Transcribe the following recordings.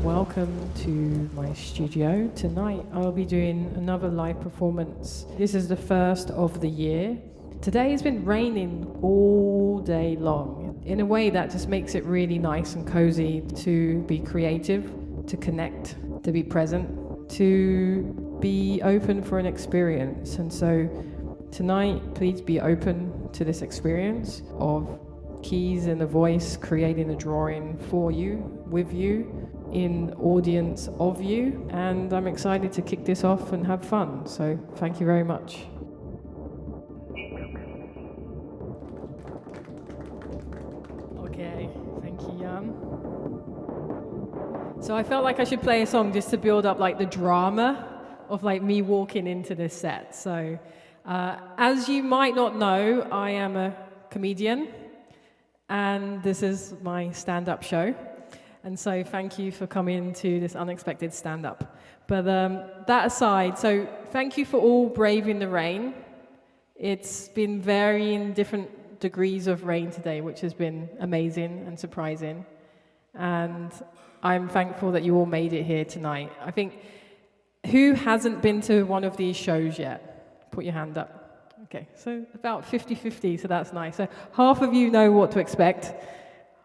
Welcome to my studio. Tonight I'll be doing another live performance. This is the first of the year. Today has been raining all day long in a way that just makes it really nice and cozy to be creative, to connect, to be present, to be open for an experience. And so tonight, please be open to this experience of keys and a voice creating a drawing for you, with you, in audience of you, and I'm excited to kick this off and have fun. So thank you very much. Okay, thank you, Jan. So I felt like I should play a song just to build up like the drama of like me walking into this set. So as you might not know, I am a comedian, and this is my stand-up show. And so thank you for coming to this unexpected stand-up. But that aside, so thank you for all braving the rain. It's been varying different degrees of rain today, which has been amazing and surprising. And I'm thankful that you all made it here tonight. I think, who hasn't been to one of these shows yet? Put your hand up. Okay, so about 50-50, so that's nice. So half of you know what to expect,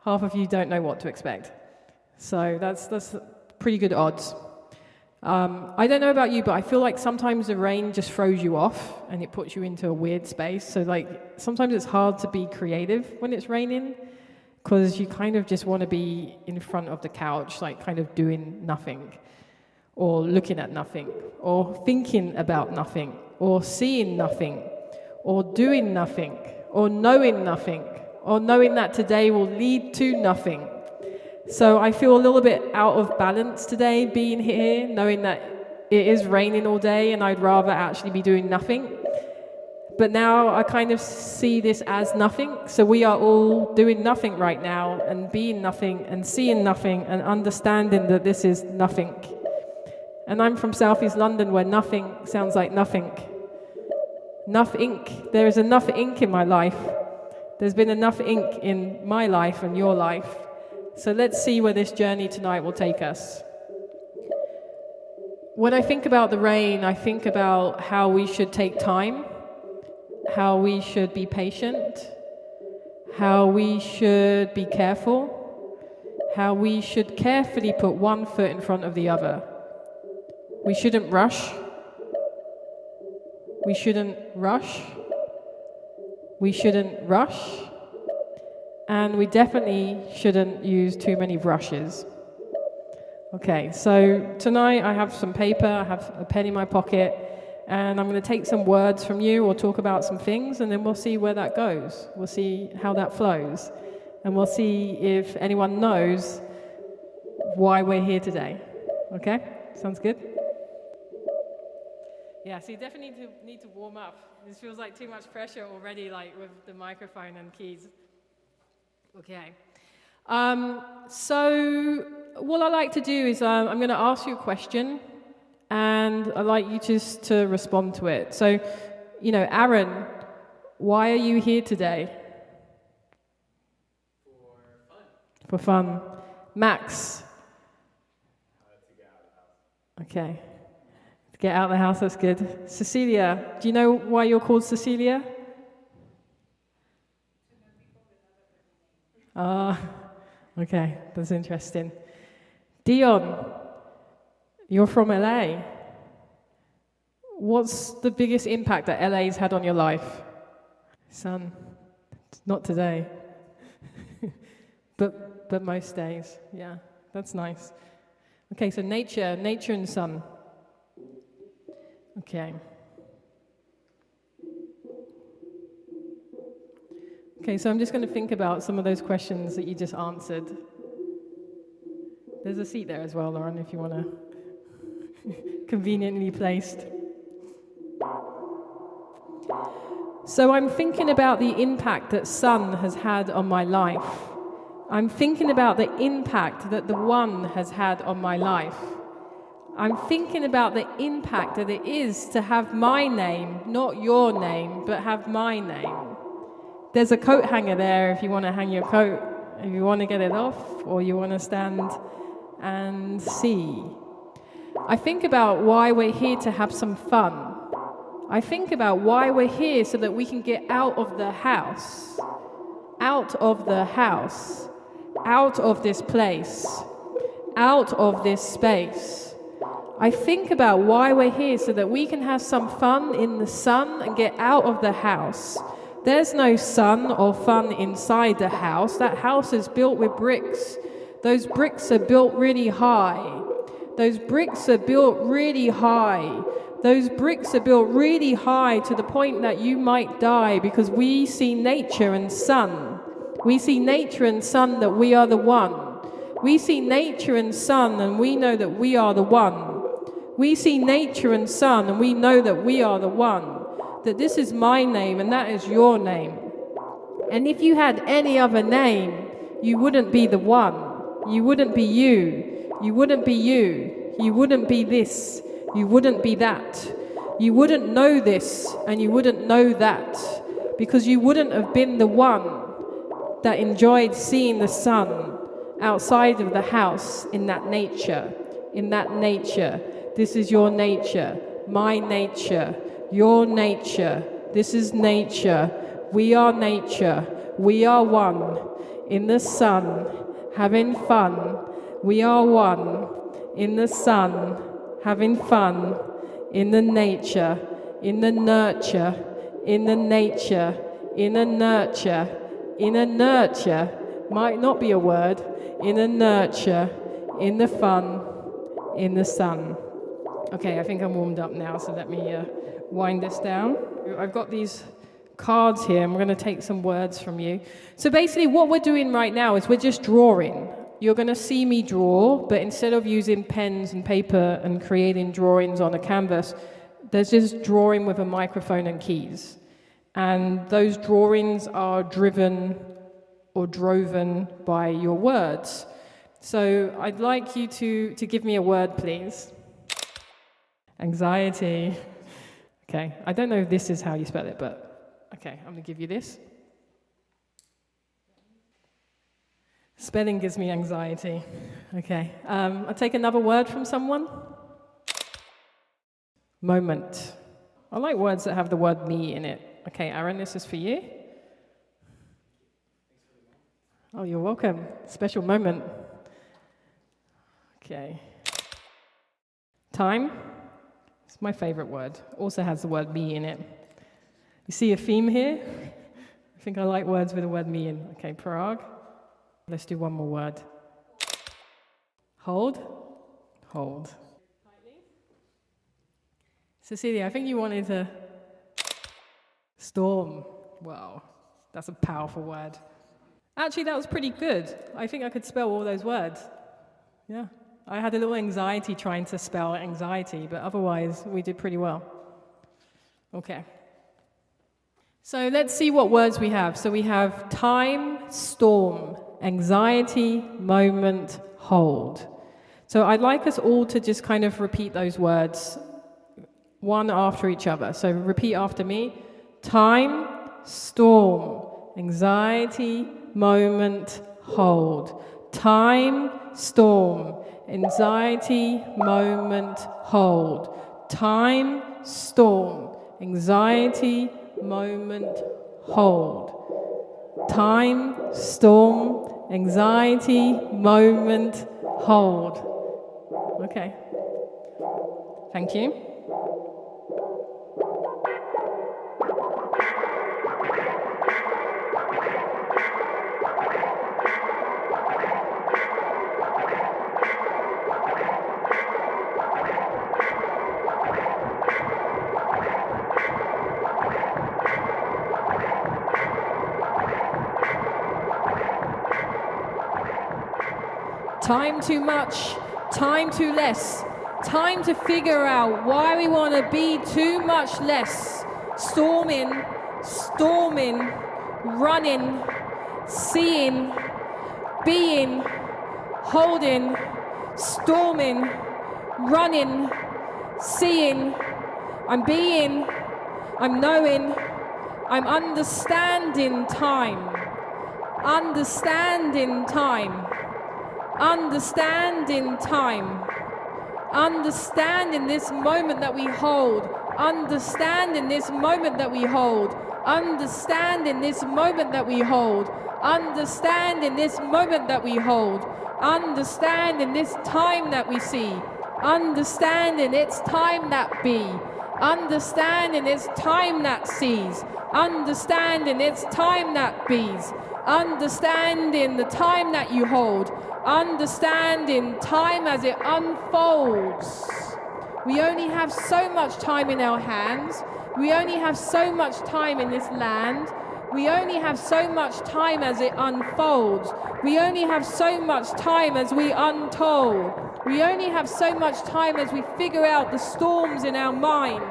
half of you don't know what to expect. So that's pretty good odds. I don't know about you, but I feel like sometimes the rain just throws you off and it puts you into a weird space. So like sometimes it's hard to be creative when it's raining because you kind of just want to be in front of the couch, like kind of doing nothing or looking at nothing or thinking about nothing or seeing nothing or doing nothing or knowing that today will lead to nothing. So I feel a little bit out of balance today being here, knowing that it is raining all day and I'd rather actually be doing nothing. But now I kind of see this as nothing. So we are all doing nothing right now and being nothing and seeing nothing and understanding that this is nothing. And I'm from Southeast London where nothing sounds like nothing. Enough ink. There is enough ink in my life. There's been enough ink in my life and your life. So let's see where this journey tonight will take us. When I think about the rain, I think about how we should take time, how we should be patient, how we should be careful, how we should carefully put one foot in front of the other. We shouldn't rush. We shouldn't rush. We shouldn't rush. And we definitely shouldn't use too many brushes. Okay, so tonight I have some paper, I have a pen in my pocket, and I'm going to take some words from you or talk about some things, and then we'll see where that goes. We'll see how that flows. And we'll see if anyone knows why we're here today. Okay? Sounds good? Yeah, so you definitely need to warm up. This feels like too much pressure already, like with the microphone and keys. Okay. So what I like to do is I'm going to ask you a question, and I'd like you just to respond to it. So, Aaron, why are you here today? For fun. Max? To get out of the house. Okay. To get out of the house, that's good. Cecilia, do you know why you're called Cecilia? Okay, that's interesting. Dion, you're from LA. What's the biggest impact that LA's had on your life? Sun, not today, but most days. Yeah, that's nice. Okay, so nature and sun. Okay. Okay, so I'm just going to think about some of those questions that you just answered. There's a seat there as well, Lauren, if you want to conveniently placed. So I'm thinking about the impact that sun has had on my life. I'm thinking about the impact that the one has had on my life. I'm thinking about the impact that it is to have my name, not your name, but have my name. There's a coat hanger there if you want to hang your coat if you want to get it off, or you want to stand and see. I think about why we're here to have some fun. I think about why we're here so that we can get out of the house, out of the house, out of this place, out of this space. I think about why we're here so that we can have some fun in the sun and get out of the house. There's no sun or fun inside the house. That house is built with bricks. Those bricks are built really high. Those bricks are built really high. Those bricks are built really high to the point that you might die, because we see nature and sun. We see nature and sun that we are the one. We see nature and sun and we know that we are the one. We see nature and sun and we know that we are the one. That this is my name and that is your name. And if you had any other name, you wouldn't be the one. You wouldn't be you. You wouldn't be you. You wouldn't be this. You wouldn't be that. You wouldn't know this and you wouldn't know that, because you wouldn't have been the one that enjoyed seeing the sun outside of the house in that nature. In that nature. This is your nature. My nature. Your nature. This is nature. We are nature. We are one. In the sun. Having fun. We are one. In the sun. Having fun. In the nature. In the nurture. In the nature. In a nurture. In a nurture. Might not be a word. In a nurture. In the fun. In the sun. Okay, I think I'm warmed up now, so let me wind this down. I've got these cards here. I'm going to take some words from you. So basically what we're doing right now is we're just drawing. You're going to see me draw, but instead of using pens and paper and creating drawings on a canvas, there's just drawing with a microphone and keys. And those drawings are driven or droven by your words. So I'd like you to give me a word, please. Anxiety. Okay, I don't know if this is how you spell it, but okay, I'm going to give you this. Spelling gives me anxiety. Okay, I'll take another word from someone. Moment. I like words that have the word me in it. Okay, Aaron, this is for you. Oh, you're welcome. Special moment. Okay. Time. It's my favorite word. Also has the word me in it. You see a theme here? I think I like words with the word me in. Okay, Parag. Let's do one more word. Hold. Hold. Cecilia, I think you wanted to... Storm. Wow, that's a powerful word. Actually, that was pretty good. I think I could spell all those words. Yeah. I had a little anxiety trying to spell anxiety, but otherwise we did pretty well. Okay. So let's see what words we have. So we have time, storm, anxiety, moment, hold. So I'd like us all to just kind of repeat those words one after each other. So repeat after me. Time, storm, anxiety, moment, hold. Time, storm, anxiety, moment, hold. Time, storm, anxiety, moment, hold. Time, storm, anxiety, moment, hold. Okay. Thank you. Time too much, time too less. Time to figure out why we want to be too much less. Storming, storming, running, seeing, being, holding, storming, running, seeing. I'm being, I'm knowing, I'm understanding time. Understand in time. Understand in time. Understand in this moment that we hold. Understand in this moment that we hold. Understand in this moment that we hold. Understand in this moment that we hold. Understand in this time that we see. Understand in its time that be. Understand in its time that sees. Understand in its time that bees. Understand in the time that you hold. Understand in time as it unfolds. We only have so much time in our hands. We only have so much time in this land. We only have so much time as it unfolds. We only have so much time as we untold. We only have so much time as we figure out the storms in our mind,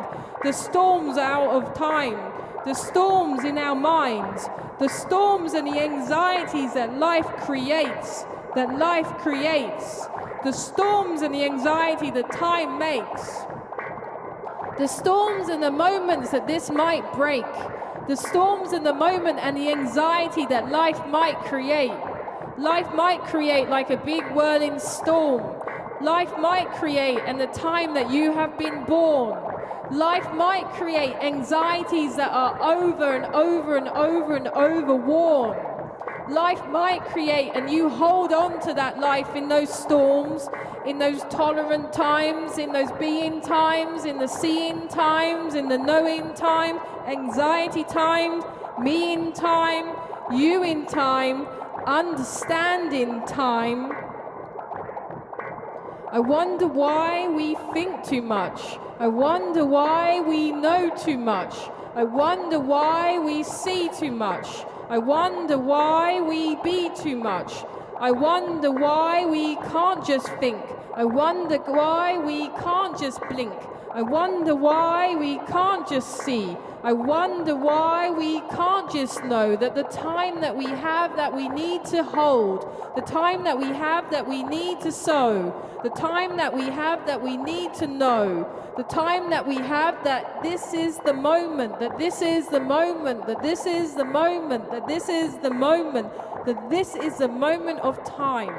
the storms out of time, the storms in our minds, the storms and the anxieties that life creates, the storms and the anxiety that time makes, the storms and the moments that this might break, the storms and the moment and the anxiety that life might create. Life might create like a big whirling storm. Life might create in the time that you have been born. Life might create anxieties that are over and over and over and over worn. Life might create, and you hold on to that life in those storms, in those tolerant times, in those being times, in the seeing times, in the knowing time, anxiety time, me in time, you in time, understanding time. I wonder why we think too much. I wonder why we know too much. I wonder why we see too much. I wonder why we be too much. I wonder why we can't just think. I wonder why we can't just blink. I wonder why we can't just see. I wonder why we can't just know that the time that we have that we need to hold, the time that we have that we need to sow, the time that we have that we need to know, the time that we have that this is the moment, that this is the moment, that this is the moment, that this is the moment, that this is the moment of time.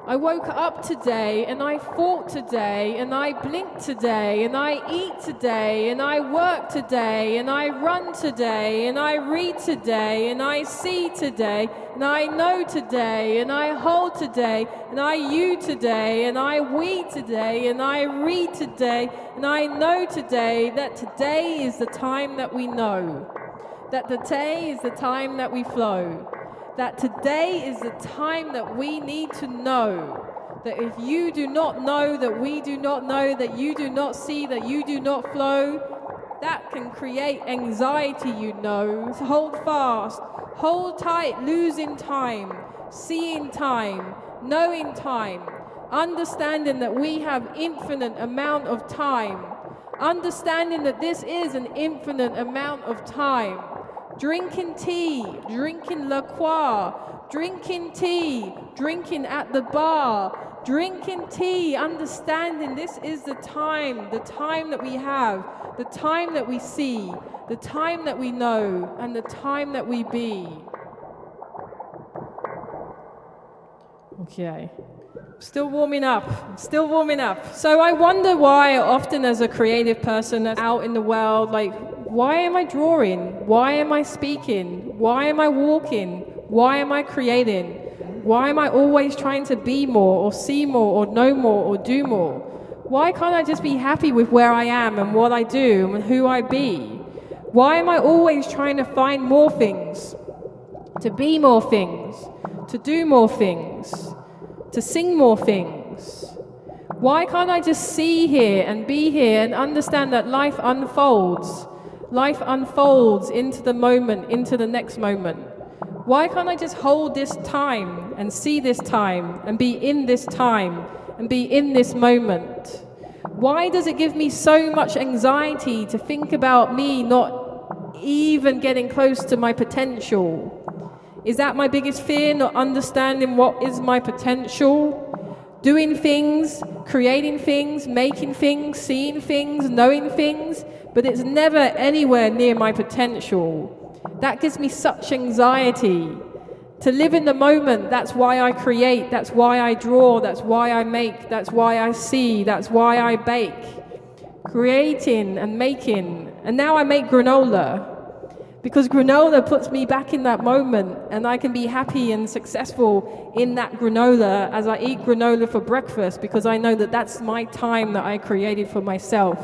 I woke up today and I thought today and I blinked today and I eat today and I work today and I run today and I read today and I see today and I know today and I hold today and I you today and I we today and I read today and I know today that today is the time that we know, that today is the time that we flow. That today is the time that we need to know. That if you do not know, that we do not know, that you do not see, that you do not flow, that can create anxiety, you know. So hold fast, hold tight, losing time, seeing time, knowing time, understanding that we have infinite amount of time, understanding that this is an infinite amount of time. Drinking tea, drinking La Croix, drinking tea, drinking at the bar, drinking tea, understanding this is the time that we have, the time that we see, the time that we know, and the time that we be. Okay. Still warming up. So I wonder why often as a creative person that's out in the world, like, why am I drawing? Why am I speaking? Why am I walking? Why am I creating? Why am I always trying to be more or see more or know more or do more? Why can't I just be happy with where I am and what I do and who I be? Why am I always trying to find more things, to be more things, to do more things, to sing more things? Why can't I just see here and be here and understand that life unfolds? Life unfolds into the moment, into the next moment. Why can't I just hold this time and see this time and be in this time and be in this moment? Why does it give me so much anxiety to think about me not even getting close to my potential? Is that my biggest fear, not understanding what is my potential? Doing things, creating things, making things, seeing things, knowing things, but it's never anywhere near my potential. That gives me such anxiety. To live in the moment, that's why I create, that's why I draw, that's why I make, that's why I see, that's why I bake. Creating and making. And now I make granola. Because granola puts me back in that moment, and I can be happy and successful in that granola as I eat granola for breakfast, because I know that that's my time that I created for myself.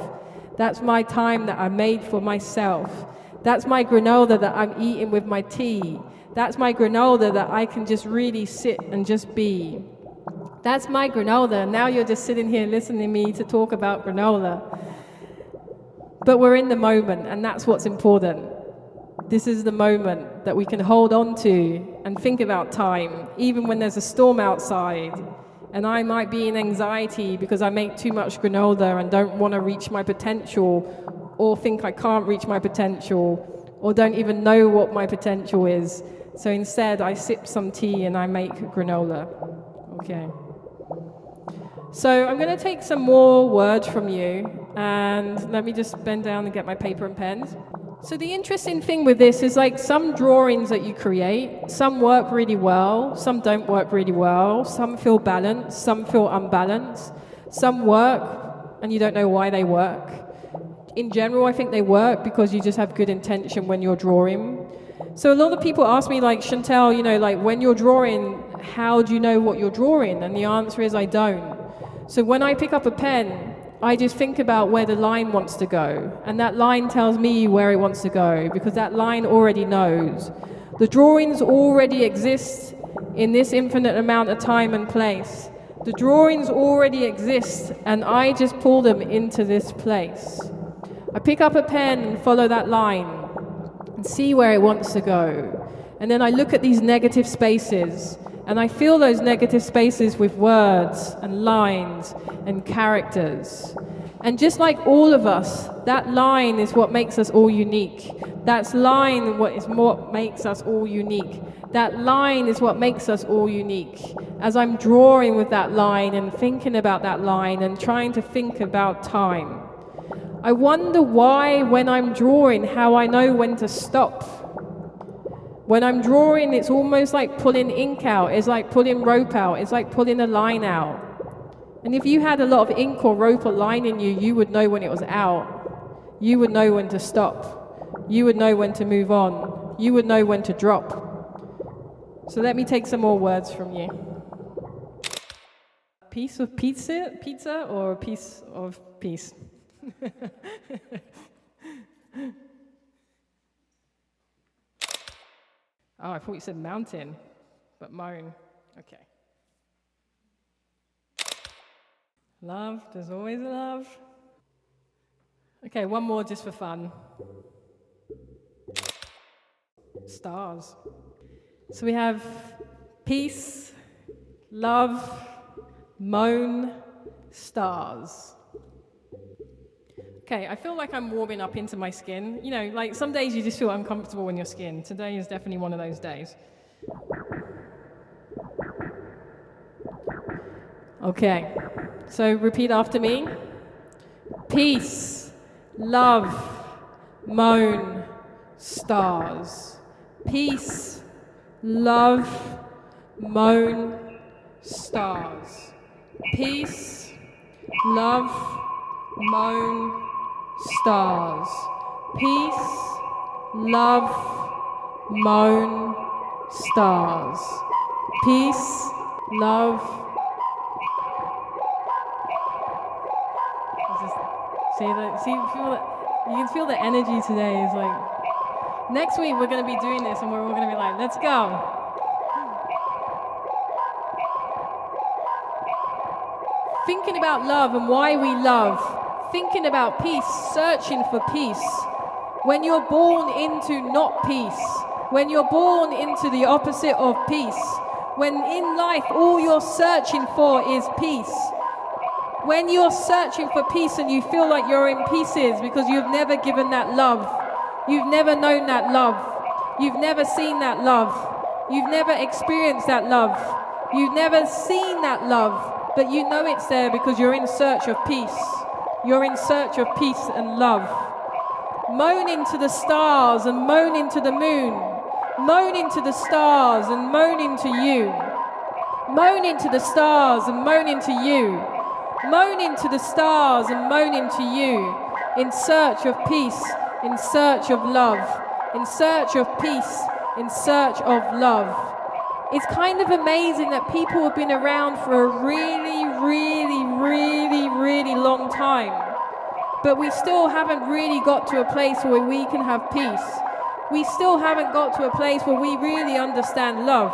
That's my time that I made for myself. That's my granola that I'm eating with my tea. That's my granola that I can just really sit and just be. That's my granola. Now you're just sitting here listening to me to talk about granola. But we're in the moment, and that's what's important. This is the moment that we can hold on to and think about time, even when there's a storm outside. And I might be in anxiety because I make too much granola and don't want to reach my potential, or think I can't reach my potential, or don't even know what my potential is. So instead, I sip some tea and I make granola. Okay. So I'm going to take some more words from you, and let me just bend down and get my paper and pens. So the interesting thing with this is, like, some drawings that you create, some work really well, some don't work really well, some feel balanced, some feel unbalanced, some work and you don't know why they work. In general, I think they work because you just have good intention when you're drawing. So a lot of people ask me, like, Shantell, you know, like, when you're drawing, how do you know what you're drawing? And the answer is I don't. So when I pick up a pen, I just think about where the line wants to go, and that line tells me where it wants to go, because that line already knows. The drawings already exist in this infinite amount of time and place. The drawings already exist, and I just pull them into this place. I pick up a pen and follow that line and see where it wants to go. And then I look at these negative spaces, and I fill those negative spaces with words and lines and characters. And just like all of us, that line is what makes us all unique. That line is what makes us all unique. That line is what makes us all unique. As I'm drawing with that line and thinking about that line and trying to think about time, I wonder why, when I'm drawing, how I know when to stop. When I'm drawing, it's almost like pulling ink out. It's like pulling rope out. It's like pulling a line out. And if you had a lot of ink or rope or line in you, you would know when it was out. You would know when to stop. You would know when to move on. You would know when to drop. So let me take some more words from you. Piece of pizza or a piece of peace? Oh, I thought you said mountain, but moan. Okay. Love, there's always love. Okay, one more just for fun. Stars. So we have peace, love, moan, stars. Okay, I feel like I'm warming up into my skin. You know, like, some days you just feel uncomfortable in your skin. Today is definitely one of those days. Okay, so repeat after me. Peace, love, moan, stars. Peace, love, moan, stars. Peace, love, moan, stars. Peace, love, moan, stars. Peace, love. You can feel the energy today. Is like, next week we're going to be doing this, and we're all going to be like, let's go. Thinking about love and why we love. Thinking about peace, searching for peace. When you're born into not peace, when you're born into the opposite of peace, when in life all you're searching for is peace, when you're searching for peace and you feel like you're in pieces because you've never given that love, you've never known that love, you've never seen that love, you've never experienced that love, you've never seen that love, but you know it's there because you're in search of peace. You're in search of peace and love. Moan into the stars and moan into the moon. Moan into the stars and moan into you. Moan into the stars and moan into you. Moan into the stars and moan into you. In search of peace, in search of love. In search of peace, in search of love. It's kind of amazing that people have been around for a really, really, really, really long time. But we still haven't really got to a place where we can have peace. We still haven't got to a place where we really understand love.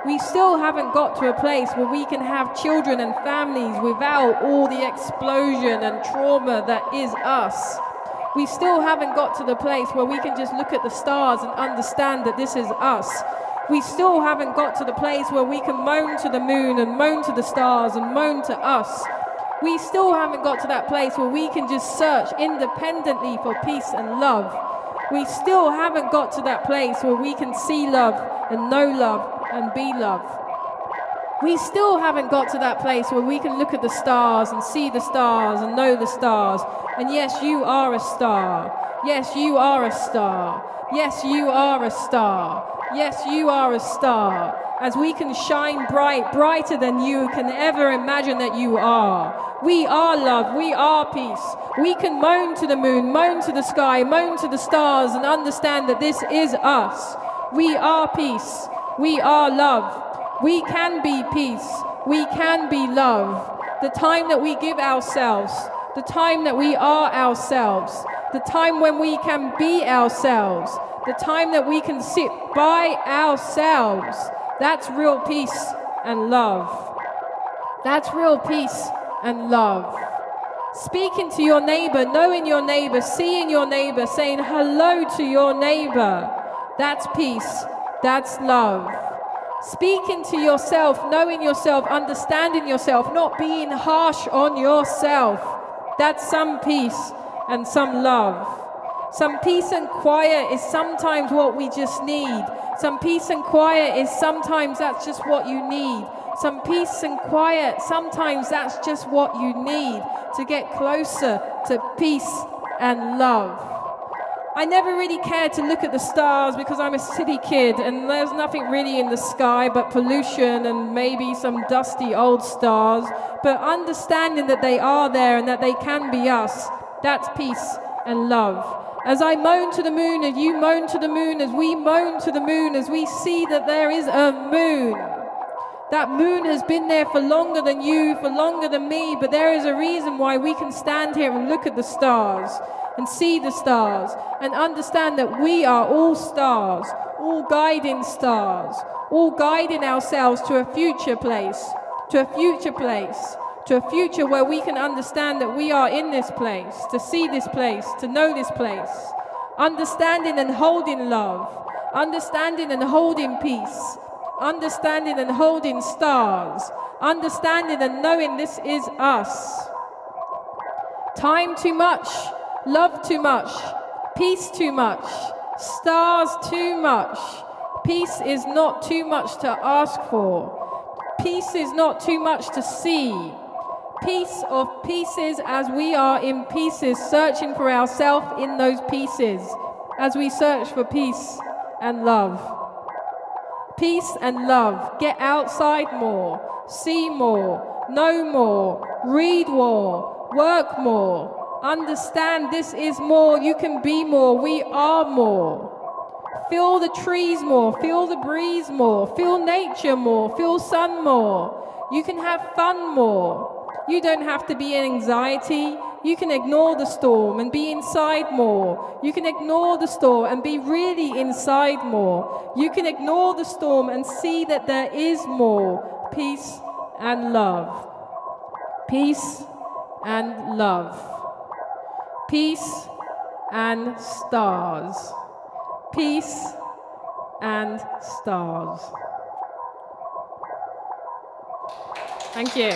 We still haven't got to a place where we can have children and families without all the explosion and trauma that is us. We still haven't got to the place where we can just look at the stars and understand that this is us. We still haven't got to the place where we can moan to the moon and moan to the stars and moan to us. We still haven't got to that place where we can just search independently for peace and love. We still haven't got to that place where we can see love and know love and be love. We still haven't got to that place where we can look at the stars and see the stars and know the stars. And yes, you are a star. Yes, you are a star. Yes, you are a star. Yes, you are a star. As we can shine bright, brighter than you can ever imagine that you are. We are love, we are peace. We can moan to the moon, moan to the sky, moan to the stars and understand that this is us. We are peace, we are love. We can be peace, we can be love. The time that we give ourselves, the time that we are ourselves, the time when we can be ourselves, the time that we can sit by ourselves, that's real peace and love. That's real peace and love. Speaking to your neighbor, knowing your neighbor, seeing your neighbor, saying hello to your neighbor, that's peace, that's love. Speaking to yourself, knowing yourself, understanding yourself, not being harsh on yourself, that's some peace and some love. Some peace and quiet is sometimes what we just need. Some peace and quiet is sometimes that's just what you need. Some peace and quiet, sometimes that's just what you need to get closer to peace and love. I never really cared to look at the stars because I'm a city kid and there's nothing really in the sky but pollution and maybe some dusty old stars. But understanding that they are there and that they can be us, that's peace and love. As I moan to the moon, as you moan to the moon, as we moan to the moon, as we see that there is a moon. That moon has been there for longer than you, for longer than me, but there is a reason why we can stand here and look at the stars and see the stars and understand that we are all stars, all guiding stars, all guiding ourselves to a future place, to a future place, to a future where we can understand that we are in this place, to see this place, to know this place, understanding and holding love, understanding and holding peace, understanding and holding stars, understanding and knowing this is us. Time too much, love too much, peace too much, stars too much. Peace is not too much to ask for. Peace is not too much to see. Piece of pieces as we are in pieces, searching for ourselves in those pieces, as we search for peace and love. Peace and love. Get outside more, see more, know more, read more, work more. Understand this is more, you can be more, we are more. Feel the trees more, feel the breeze more, feel nature more, feel sun more. You can have fun more. You don't have to be in anxiety. You can ignore the storm and be inside more. You can ignore the storm and be really inside more. You can ignore the storm and see that there is more. Peace and love. Peace and love. Peace and stars. Peace and stars. Thank you.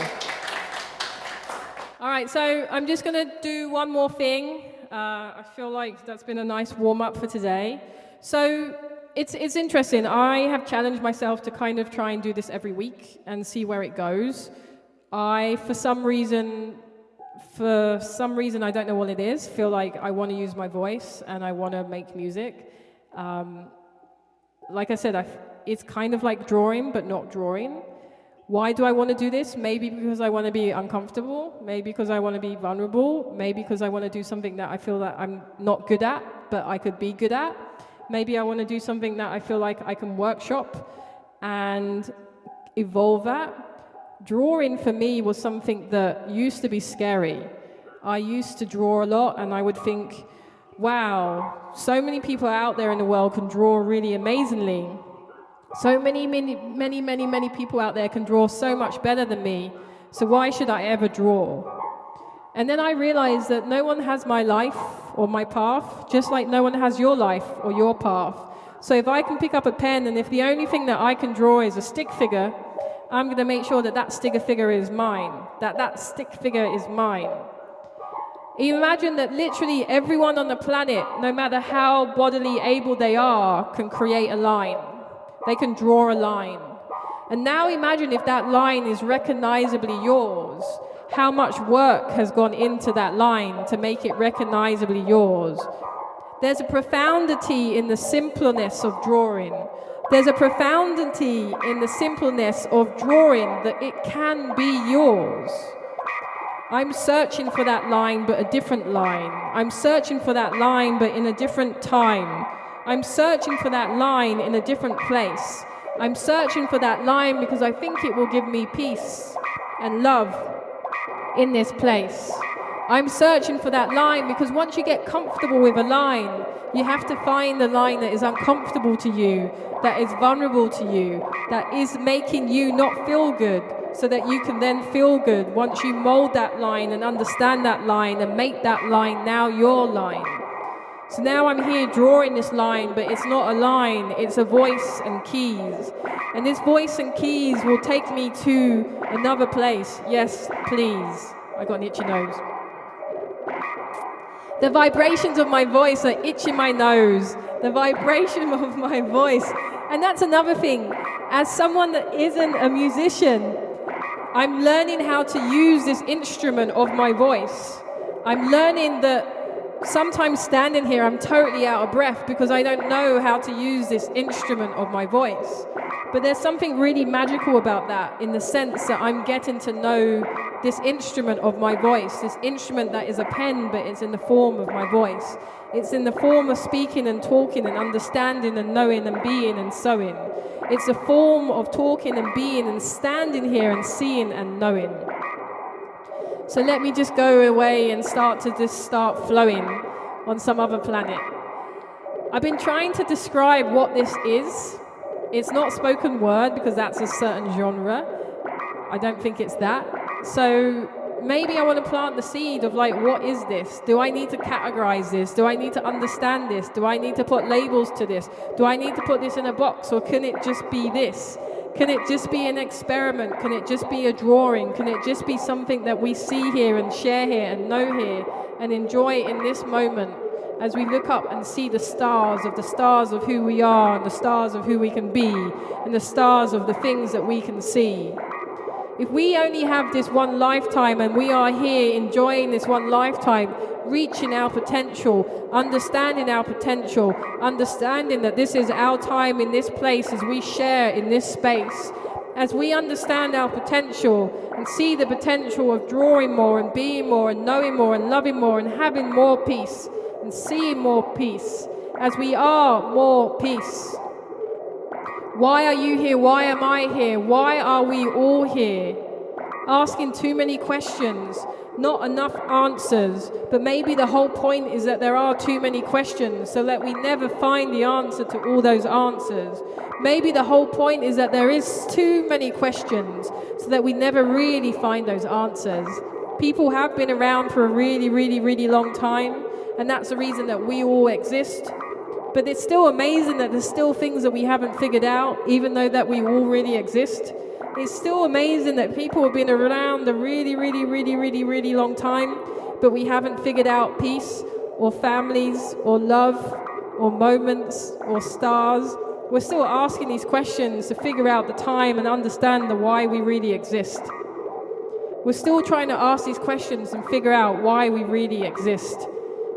All right, so I'm just going to do one more thing. I feel like that's been a nice warm-up for today. So it's interesting. I have challenged myself to kind of try and do this every week and see where it goes. I, for some reason, for some reason, I don't know what it is, feel like I want to use my voice and I want to make music. Like I said, it's kind of like drawing, but not drawing. Why do I want to do this? Maybe because I want to be uncomfortable. Maybe because I want to be vulnerable. Maybe because I want to do something that I feel that I'm not good at, but I could be good at. Maybe I want to do something that I feel like I can workshop and evolve at. Drawing for me was something that used to be scary. I used to draw a lot and I would think, wow, so many people out there in the world can draw really amazingly. So many people out there can draw so much better than me. So why should I ever draw? And then I realized that no one has my life or my path, just like no one has your life or your path. So if I can pick up a pen and if the only thing that I can draw is a stick figure, I'm going to make sure that that stick figure is mine, that stick figure is mine. Imagine that literally everyone on the planet, no matter how bodily able they are, can create a line. They can draw a line. And now imagine if that line is recognizably yours. How much work has gone into that line to make it recognizably yours? There's a profundity in the simpleness of drawing. There's a profundity in the simpleness of drawing that it can be yours. I'm searching for that line, but a different line. I'm searching for that line, but in a different time. I'm searching for that line in a different place. I'm searching for that line because I think it will give me peace and love in this place. I'm searching for that line because once you get comfortable with a line, you have to find the line that is uncomfortable to you, that is vulnerable to you, that is making you not feel good, so that you can then feel good once you mold that line and understand that line and make that line now your line. So now I'm here drawing this line, but it's not a line, it's a voice and keys. And this voice and keys will take me to another place. Yes, please. I got an itchy nose. The vibrations of my voice are itching my nose. The vibration of my voice. And that's another thing. As someone that isn't a musician, I'm learning how to use this instrument of my voice. I'm learning that sometimes standing here, I'm totally out of breath because I don't know how to use this instrument of my voice. But there's something really magical about that in the sense that I'm getting to know this instrument of my voice, this instrument that is a pen, but it's in the form of my voice. It's in the form of speaking and talking and understanding and knowing and being and sewing. It's a form of talking and being and standing here and seeing and knowing. So let me just go away and start flowing on some other planet. I've been trying to describe what this is. It's not spoken word because that's a certain genre. I don't think it's that. So maybe I want to plant the seed of like, what is this? Do I need to categorize this? Do I need to understand this? Do I need to put labels to this? Do I need to put this in a box, or can it just be this? Can it just be an experiment? Can it just be a drawing? Can it just be something that we see here and share here and know here and enjoy in this moment as we look up and see the stars of who we are and the stars of who we can be and the stars of the things that we can see? If we only have this one lifetime and we are here enjoying this one lifetime, reaching our potential, understanding that this is our time in this place as we share in this space, as we understand our potential and see the potential of drawing more and being more and knowing more and loving more and having more peace and seeing more peace, as we are more peace. Why are you here? Why am I here? Why are we all here? Asking too many questions, not enough answers. But maybe the whole point is that there are too many questions, so that we never find the answer to all those answers. Maybe the whole point is that there is too many questions, so that we never really find those answers. People have been around for a really, really, really long time, and that's the reason that we all exist. But it's still amazing that there's still things that we haven't figured out, even though that we already exist. It's still amazing that people have been around a really, really, really, really, really long time, but we haven't figured out peace, or families, or love, or moments, or stars. We're still asking these questions to figure out the time and understand the why we really exist. we're still trying to ask these questions and figure out why we really exist.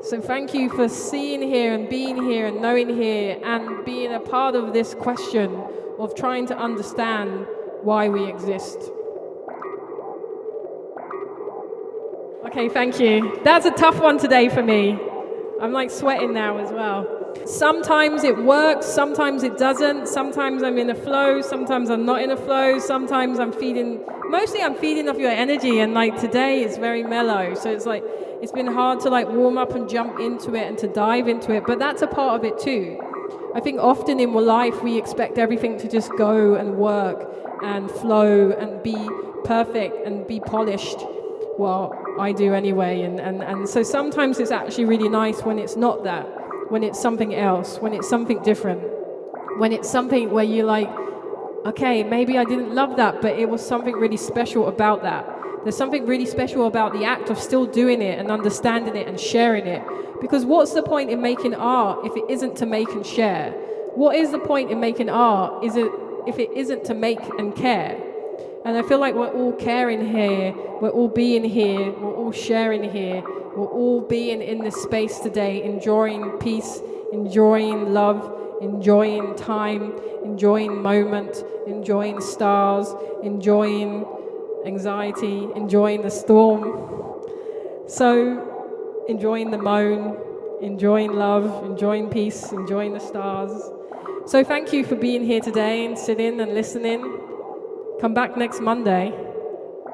So thank you for seeing here and being here and knowing here and being a part of this question of trying to understand why we exist. Okay, thank you. That's a tough one today for me. I'm like sweating now as well. Sometimes it works, sometimes it doesn't. Sometimes I'm in a flow, sometimes I'm not in a flow. Sometimes mostly I'm feeding off your energy, and like today it's very mellow. So it's like, it's been hard to like warm up and jump into it and to dive into it, but that's a part of it too. I think often in life we expect everything to just go and work and flow and be perfect and be polished. Well, I do anyway, and so sometimes it's actually really nice when it's not that, when it's something else, when it's something different, when it's something where you're like, okay, maybe I didn't love that, but it was something really special about that. There's something really special about the act of still doing it and understanding it and sharing it. Because what's the point in making art if it isn't to make and share? What is the point in making art if it isn't to make and care? And I feel like we're all caring here, we're all being here, we're all sharing here, we're all being in this space today, enjoying peace, enjoying love, enjoying time, enjoying moment, enjoying stars, enjoying anxiety, enjoying the storm. So, enjoying the moan, enjoying love, enjoying peace, enjoying the stars. So thank you for being here today and sitting and listening. Come back next Monday.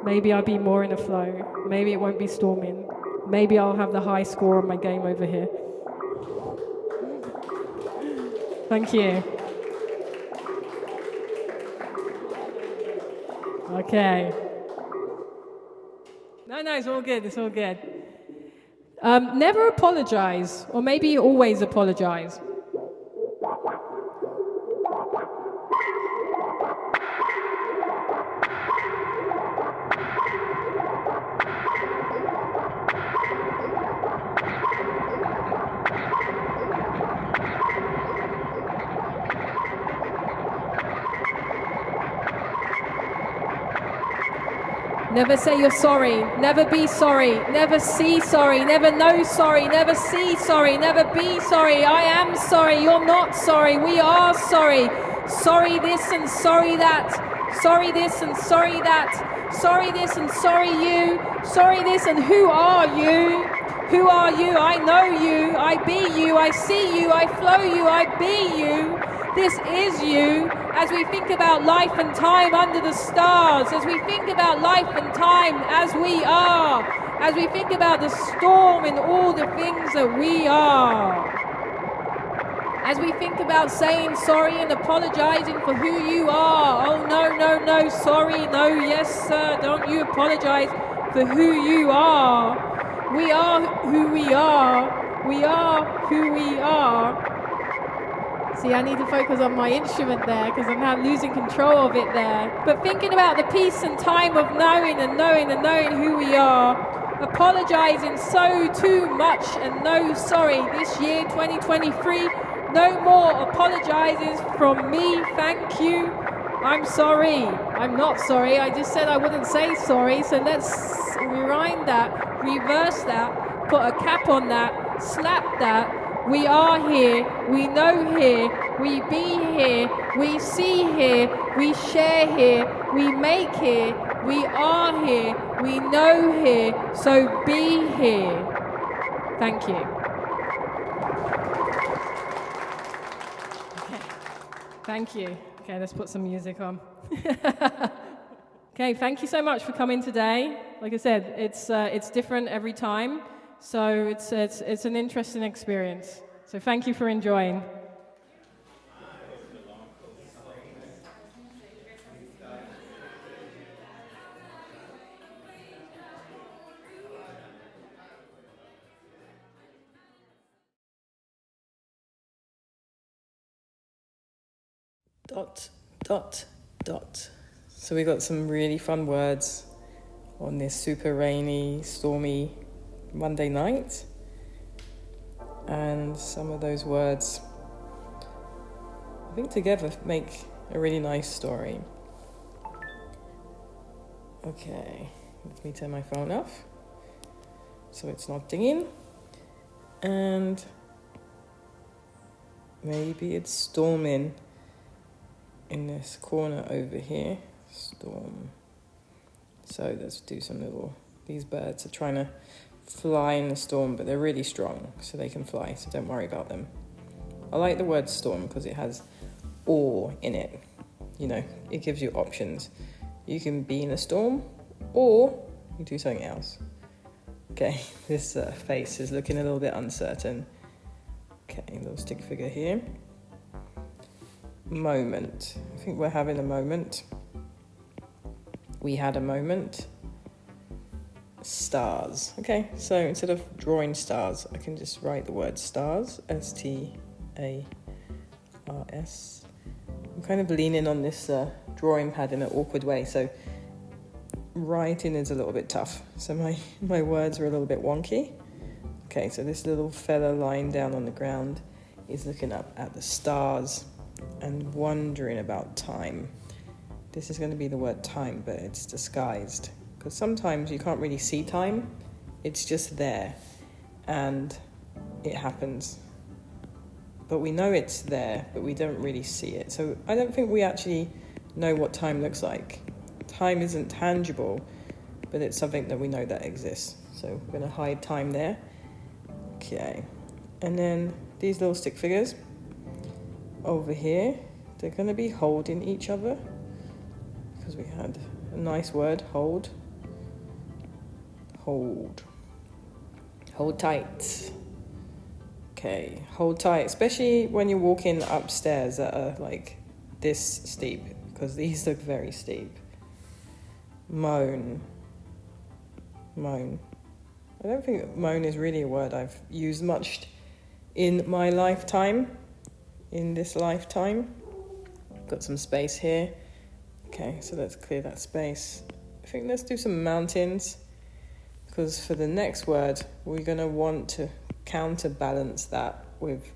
Maybe I'll be more in a flow. Maybe it won't be storming. Maybe I'll have the high score on my game over here. Thank you. Okay. No, it's all good. It's all good. Never apologize, or maybe always apologize. Never say you're sorry, never be sorry, never see sorry, never know sorry, never see sorry, never be sorry. I am sorry, you're not sorry, we are sorry. Sorry this and sorry that, sorry this and sorry that, sorry this and sorry you, sorry this and who are you? Who are you? I know you, I be you, I see you, I flow you, I be you. This is you. As we think about life and time under the stars, as we think about life and time as we are, as we think about the storm and all the things that we are, as we think about saying sorry and apologizing for who you are. Oh, no, sorry, no, yes, sir, don't you apologize for who you are. We are who we are. We are who we are. See, I need to focus on my instrument there because I'm now losing control of it there. But thinking about the peace and time of knowing and knowing and knowing who we are, apologizing so too much and no sorry. This year, 2023, no more apologizes from me, thank you. I'm sorry. I'm not sorry. I just said I wouldn't say sorry. So let's rewind that, reverse that, put a cap on that, slap that. We are here, we know here, we be here, we see here, we share here, we make here, we are here, we know here, so be here. Thank you. Okay. Thank you. Okay, let's put some music on. Okay, thank you so much for coming today. Like I said, it's different every time. So it's an interesting experience. So thank you for enjoying. Dot, dot, dot. So we got some really fun words on this super rainy, stormy Monday night. And some of those words, I think together make a really nice story. Okay, Let me turn my phone off so it's not dinging. And maybe it's storming in this corner over here. Storm. So let's do some little... These birds are trying to fly in the storm, but they're really strong, so they can fly, so don't worry about them. I like the word storm because it has or in it. You know, it gives you options. You can be in a storm, or you do something else. Okay, this face is looking a little bit uncertain. Okay, little stick figure here. Moment. I think we're having a moment. We had a moment. Stars. Okay, so instead of drawing stars, I can just write the word stars. S-T-A-R-S. I'm kind of leaning on this drawing pad in an awkward way, so writing is a little bit tough. So my words are a little bit wonky. Okay, so this little fella lying down on the ground is looking up at the stars and wondering about time. This is going to be the word time, but it's disguised. Because sometimes you can't really see time. It's just there. And it happens. But we know it's there, but we don't really see it. So I don't think we actually know what time looks like. Time isn't tangible, but it's something that we know that exists. So we're going to hide time there. Okay. And then these little stick figures over here, they're going to be holding each other. Because we had a nice word, hold. Hold. Hold tight. Okay, hold tight, especially when you're walking upstairs that are like this steep, because these look very steep. Moan. Moan. I don't think moan is really a word I've used much in my lifetime. In this lifetime. Got some space here. Okay, so let's clear that space. I think let's do some mountains, because for the next word, we're going to want to counterbalance that with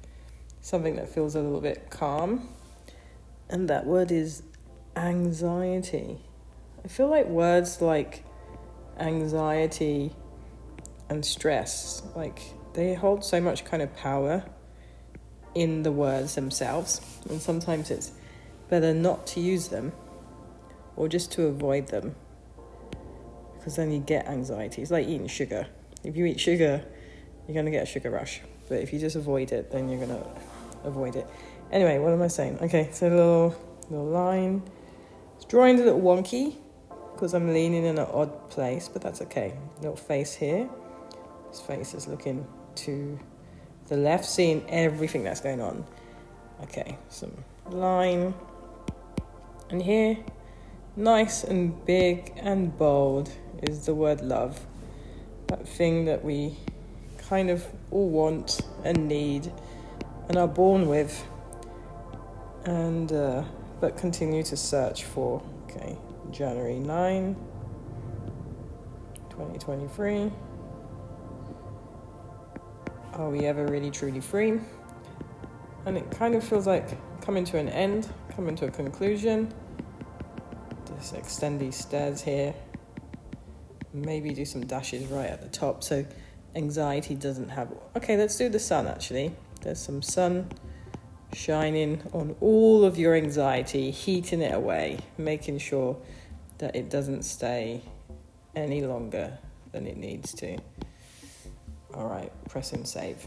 something that feels a little bit calm. And that word is anxiety. I feel like words like anxiety and stress, like they hold so much kind of power in the words themselves. And sometimes it's better not to use them or just to avoid them, because then you get anxiety. It's like eating sugar. If you eat sugar, you're going to get a sugar rush. But if you just avoid it, then you're going to avoid it. Anyway, what am I saying? Okay, so little line. This drawing's a little wonky because I'm leaning in an odd place, but that's okay. Little face here. His face is looking to the left, seeing everything that's going on. Okay, some line. And here, nice and big and bold, is the word love. That thing that we kind of all want and need and are born with, and but continue to search for. Okay, January 9, 2023. Are we ever really truly free? And it kind of feels like coming to an end, coming to a conclusion. Just extend these stairs here. Maybe do some dashes right at the top so anxiety doesn't have... Okay, let's do the sun actually. There's some sun shining on all of your anxiety, heating it away, making sure that it doesn't stay any longer than it needs to. All right, press and save.